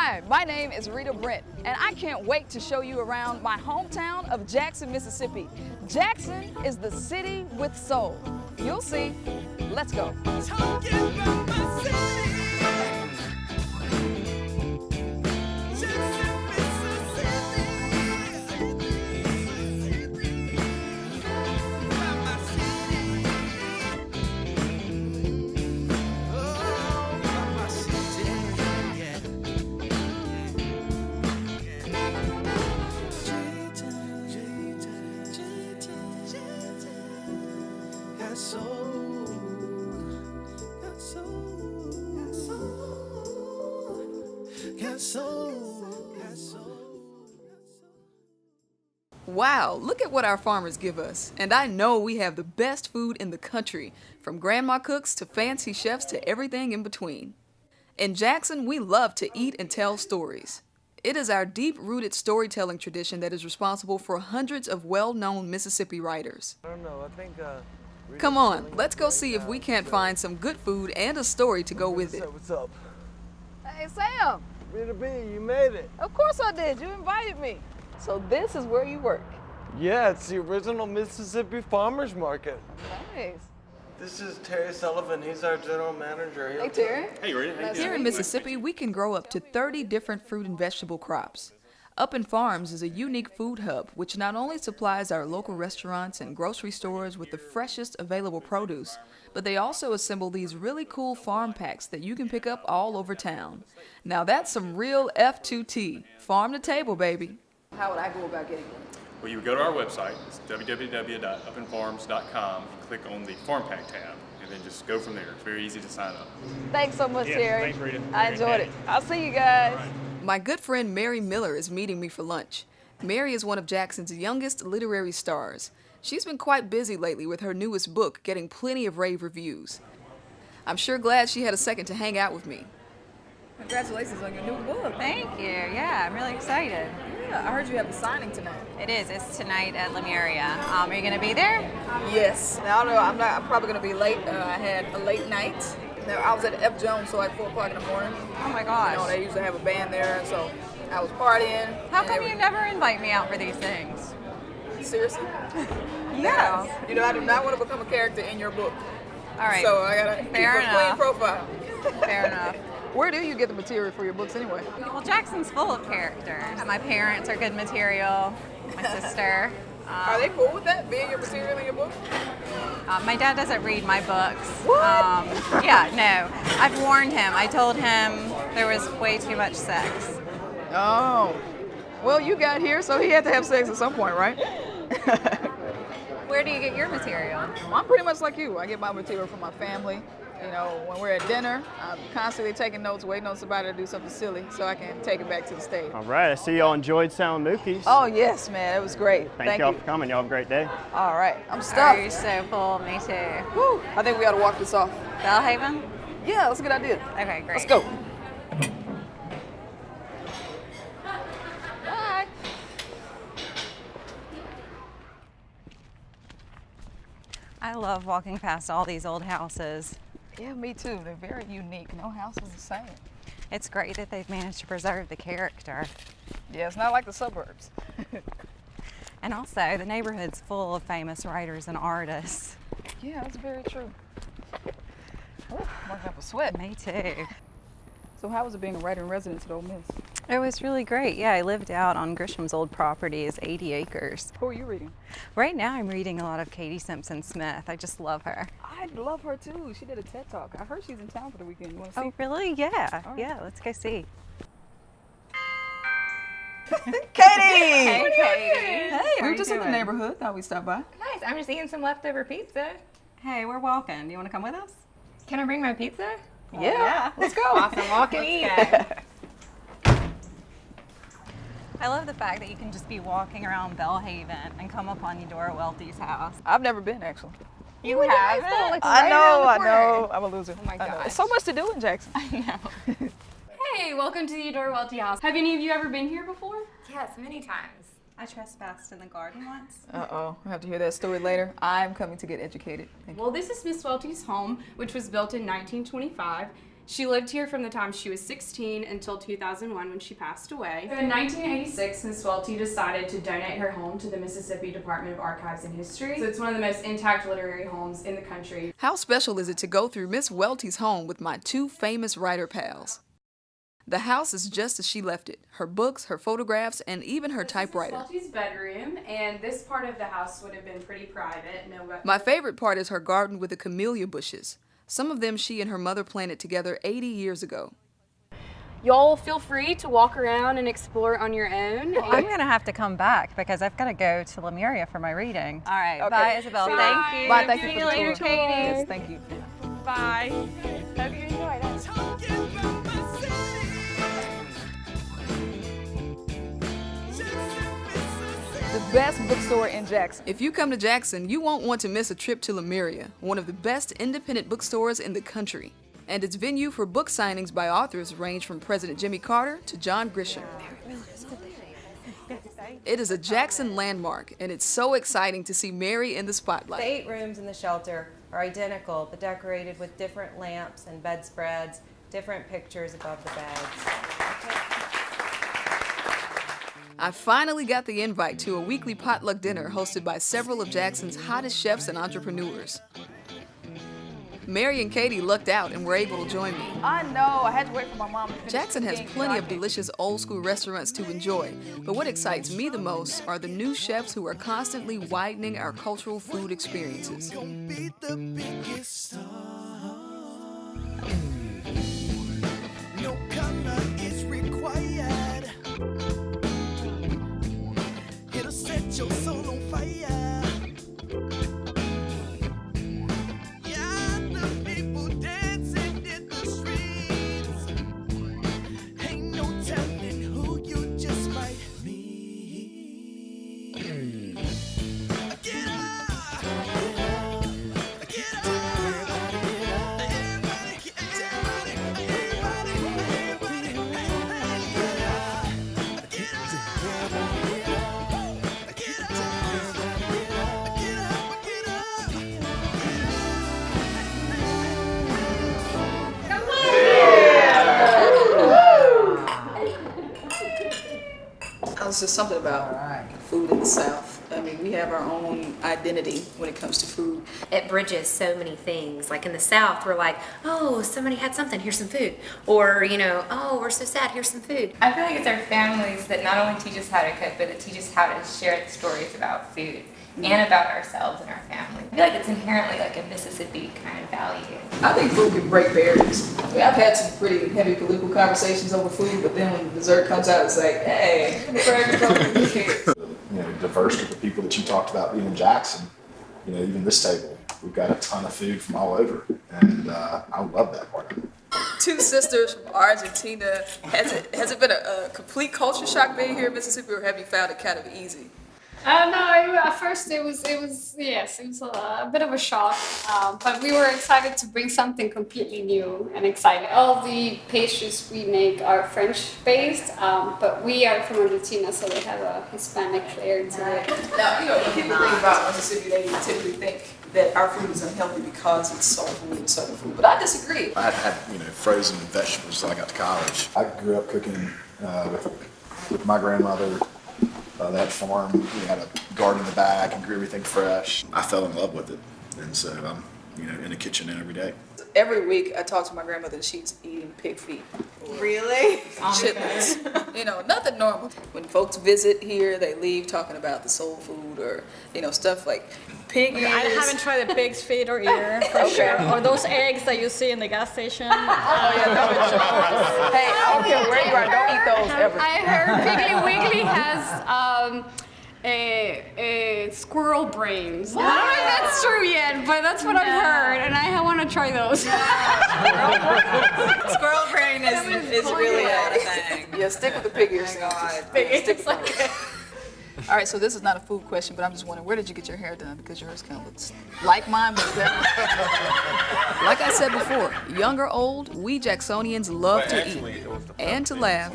Hi, my name is Rita Brent, and I can't wait to show you around my hometown of Jackson, Mississippi. Jackson is the city with soul. You'll see. Let's go. Talking about my city. Wow, look at what our farmers give us. And I know we have the best food in the country, from grandma cooks to fancy chefs to everything in between. In Jackson, we love to eat and tell stories. It is our deep-rooted storytelling tradition that is responsible for hundreds of well-known Mississippi writers. I don't know, I think, Come on, let's go see if we can't find some good food and a story to go with it. What's up? Hey, Sam. Rita B, you made it. Of course I did. You invited me. So this is where you work. Yeah, it's the original Mississippi Farmers Market. Nice. This is Terry Sullivan. He's our general manager. Hey, Terry. Hey, Rita. Here in Mississippi, we can grow up to 30 different fruit and vegetable crops. Up in Farms is a unique food hub, which not only supplies our local restaurants and grocery stores with the freshest available produce, but they also assemble these really cool farm packs that you can pick up all over town. Now that's some real F2T. Farm to table, baby. How would I go about getting one? Well, you would go to our website. It's www.upinfarms.com. Click on the Farm Pack tab, and then just go from there. It's very easy to sign up. Thanks so much, Terry. Thanks, Rita. I enjoyed it. I'll see you guys. Right. My good friend Mary Miller is meeting me for lunch. Mary is one of Jackson's youngest literary stars. She's been quite busy lately with her newest book, getting plenty of rave reviews. I'm sure glad she had a second to hang out with me. Congratulations on your new book. Thank you. Yeah, I'm really excited. Yeah, I heard you have a signing tonight. It is. It's tonight at Lemuria. Are you going to be there? Yes. Now, I don't know. I'm probably going to be late. I had a late night. I was at F. Jones till like 4 o'clock in the morning. Oh my gosh. You know, they usually have a band there, and so I was partying. How come you never invite me out for these things? Seriously? Yes. Now, you know, I do not want to become a character in your book. All right. So I got to keep a clean profile. Fair enough. Where do you get the material for your books anyway? Well, Jackson's full of characters. My parents are good material. My sister. Are they cool with that, being your material in your book? My dad doesn't read my books. What? Yeah, no. I've warned him. I told him there was way too much sex. Oh. Well, you got here, so he had to have sex at some point, right? Where do you get your material? Well, I'm pretty much like you. I get my material from my family. You know, when we're at dinner, I'm constantly taking notes, waiting on somebody to do something silly so I can take it back to the stage. All right, I see y'all enjoyed Sound Mookies. Oh, yes, man. It was great. Thank y'all for coming. Y'all have a great day. All right. I'm Oh, stuffed. you're so full. Me too. Woo. I think we ought to walk this off. Bellhaven? Yeah, that's a good idea. Okay, great. Let's go. Bye. I love walking past all these old houses. Yeah, me too. They're very unique. No house is the same. It's great that they've managed to preserve the character. Yeah, it's not like the suburbs. And also, the neighborhood's full of famous writers and artists. Yeah, that's very true. Oh, I'm working up a sweat. Me too. So how was it being a writer in residence at Ole Miss? It was really great. Yeah, I lived out on Grisham's old property. It's 80 acres. Who are you reading? Right now, I'm reading a lot of Katie Simpson Smith. I just love her. I love her too. She did a TED Talk. I heard she's in town for the weekend. You want to see? Oh, really? Yeah. All right. Yeah, let's go see. Katie! Hey, Katie. Hey, we were just in the neighborhood. Thought we'd stop by. Nice. I'm just eating some leftover pizza. Hey, we're walking. Do you want to come with us? Can I bring my pizza? Yeah. Let's go. Awesome. Walk and eat. I love the fact that you can just be walking around Bellhaven and come upon Eudora Welty's house. I've never been, actually. You haven't? Like I right know, around the I corner. know. I'm a loser. Oh my I know. gosh. There's so much to do in Jackson. I know. Hey, welcome to the Eudora Welty house. Have any of you ever been here before? Yes, many times. I trespassed in the garden once. Uh-oh. I have to hear that story later. I'm coming to get educated. Thank you. Well, this is Miss Welty's home, which was built in 1925. She lived here from the time she was 16 until 2001 when she passed away. In 1986, Miss Welty decided to donate her home to the Mississippi Department of Archives and History. So it's one of the most intact literary homes in the country. How special is it to go through Miss Welty's home with my two famous writer pals? The house is just as she left it. Her books, her photographs, and even her typewriter. This is Miss Welty's bedroom, and this part of the house would have been pretty private. My favorite part is her garden with the camellia bushes. Some of them she and her mother planted together 80 years ago. Y'all feel free to walk around and explore on your own. I'm going to have to come back because I've got to go to Lemuria for my reading. All right. Okay. Bye, Isabel. Bye. Thank you. Bye, thank you See for you the later, tour. Katie. Yes, thank you. Bye. Hope you enjoyed it. The best bookstore in Jackson. If you come to Jackson, you won't want to miss a trip to Lemuria, one of the best independent bookstores in the country. And its venue for book signings by authors range from President Jimmy Carter to John Grisham. It is a Jackson landmark, and it's so exciting to see Mary in the spotlight. The 8 rooms in the shelter are identical, but decorated with different lamps and bedspreads, different pictures above the beds. I finally got the invite to a weekly potluck dinner hosted by several of Jackson's hottest chefs and entrepreneurs. Mary and Katie lucked out and were able to join me. I know. I had to wait for my mom to finish Jackson has cooking, plenty you of know, delicious old school restaurants to enjoy, but what excites me the most are the new chefs who are constantly widening our cultural food experiences. No color is required. It'll set your soul on fire. Yeah, the people dancing in the streets. Ain't no telling who you just might meet. Get up! Get up! It's just something about food in the South. I mean, we have our own identity when it comes to food. It bridges so many things. Like in the South, we're like, oh, somebody had something, here's some food. Or, you know, oh, we're so sad, here's some food. I feel like it's our families that not only teach us how to cook, but that teach us how to share the stories about food and about ourselves and our family. I feel like it's inherently like a Mississippi kind of value. I think food can break barriers. I mean, I've had some pretty heavy political conversations over food, but then when dessert comes out, it's like, hey, who cares? You know, diverse group of people that you talked about being in Jackson. You know, even this table, we've got a ton of food from all over, and I love that part of it. Two sisters from Argentina. Has it been a complete culture shock being here in Mississippi, or have you found it kind of easy? No, at first it was a bit of a shock, but we were excited to bring something completely new and exciting. All the pastries we make are French-based, but we are from Argentina, so they have a Hispanic flair to it. Now, you know, when people think about Mississippi, they typically think that our food is unhealthy because it's soul food and southern food, but I disagree. I had frozen vegetables until I got to college. I grew up cooking with my grandmother. They had a farm, we had a garden in the back and grew everything fresh. I fell in love with it, and so I'm in the kitchen every day. Every week I talk to my grandmother and she's eating pig feet. Really? Chitlins. Nothing normal. When folks visit here, they leave talking about the soul food or, stuff like pig ears. I haven't tried the pig's feet or ear, for sure. Or those eggs that you see in the gas station. Hey, I don't care where you are, don't eat those ever. I heard Piggly Wiggly has a squirrel brains. I don't know if that's true yet, but that's what I've heard, and I want to try those. Squirrel brain is really a thing. Yeah, stick with the pig ears. All right, so this is not a food question, but I'm just wondering, where did you get your hair done? Because yours kind of looks like mine, but better. Like I said before, young or old, we Jacksonians love to eat and to laugh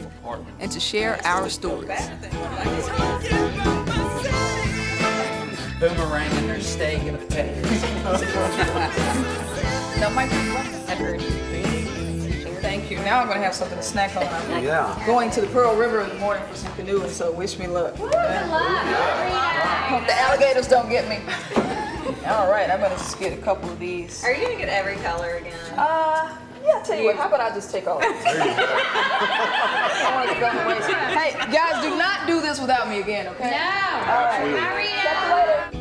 and to share our stories. Boomerang and their steak and potatoes. Now, Mike, I heard Thank you. Now I'm gonna have something to snack on. I'm Yeah. going to the Pearl River in the morning for some canoeing, so wish me luck. Hope the alligators don't get me. All right, I'm gonna just get a couple of these. Are you gonna get every color again? Yeah, I'll tell you what, how about I just take all of these? I want to go to waste. Hey, guys, do not do this without me again, okay? No. All right. Hurry Catch you later.